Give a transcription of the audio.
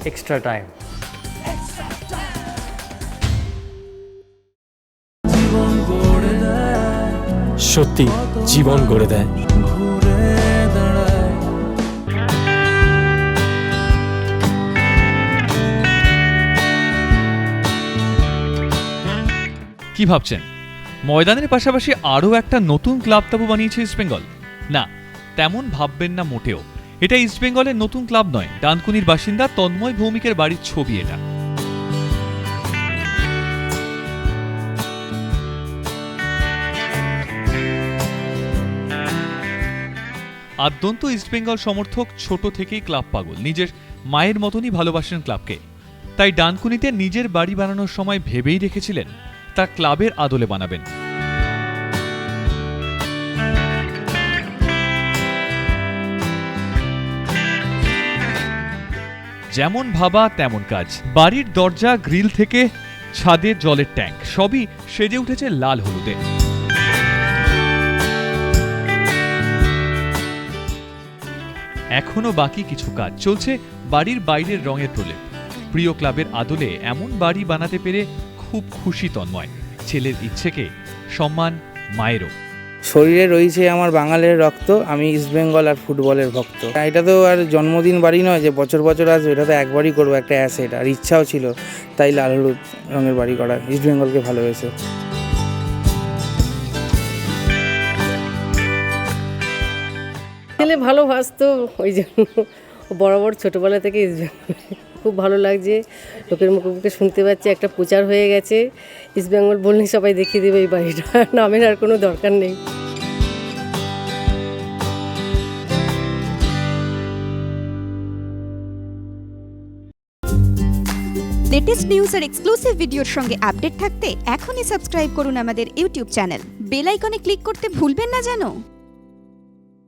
extra time. সত্যি জীবন গড়ে দেয়। কি ভাবছেন ময়দানের পাশাপাশি আরও একটা নতুন ক্লাব তাবু বানিয়েছে ইস্টবেঙ্গল? না, তেমন ভাববেন না মোটেও। এটা ইস্টবেঙ্গলের নতুন ক্লাব নয়, ডানকুনির বাসিন্দা তন্ময় ভৌমিকের বাড়ির ছবি এটা। আদ্যন্ত ইস্টবেঙ্গল সমর্থক ছোট থেকেই ক্লাব পাগল, নিজের মায়ের মতনই ভালোবাসেন ক্লাবকে। তাই ডানকুনিতে নিজের বাড়ি বানানোর সময় ভেবেই রেখেছিলেন তা ক্লাবের আদলে বানাবেন। যেমন ভাবা তেমন কাজ। বাড়ির দরজা, গ্রিল থেকে ছাদের জলের ট্যাঙ্ক সবই সেজে উঠেছে লাল হলুদে। এখনো বাকি কিছু কাজ চলছে বাড়ির বাইরের রঙের প্রলেপ। প্রিয় ক্লাবের আদলে এমন বাড়ি বানাতে পেরে খুব খুশি তন্ময়। ছেলের ইচ্ছেকে সম্মান মায়েরও। শরীরে রয়েছে আমার বাঙালির রক্ত, আমি ইস্টবেঙ্গল আর ফুটবলের ভক্ত। এটা তো আর জন্মদিন বাড়ি নয় যে বছর বছর আসবে, এটা তো একবারই করবো, একটা অ্যাসেট। আর ইচ্ছাও ছিল তাই লাল হলুদ রঙের বাড়ি করা, ইস্টবেঙ্গলকে ভালোবেসে। ছেলে ভালোবাসতো, ওই জন্য বরাবর ছোটোবেলা থেকে ইস্টবেঙ্গল খুব ভালো লাগছে। লোকের মুখে মুখে শুনতে পাচ্ছি একটা প্রচার হয়ে গেছে, ইস্টবেঙ্গল বললে সবাই দেখিয়ে দেবে এই বাড়িটা, নামের আর কোনো দরকার নেই। লেটেস্ট নিউজ আর এক্সক্লুসিভ ভিডিওর সঙ্গে আপডেট থাকতে এখনই সাবস্ক্রাইব করুন আমাদের ইউটিউব চ্যানেল। বেল আইকনে ক্লিক করতে ভুলবেন না যেন।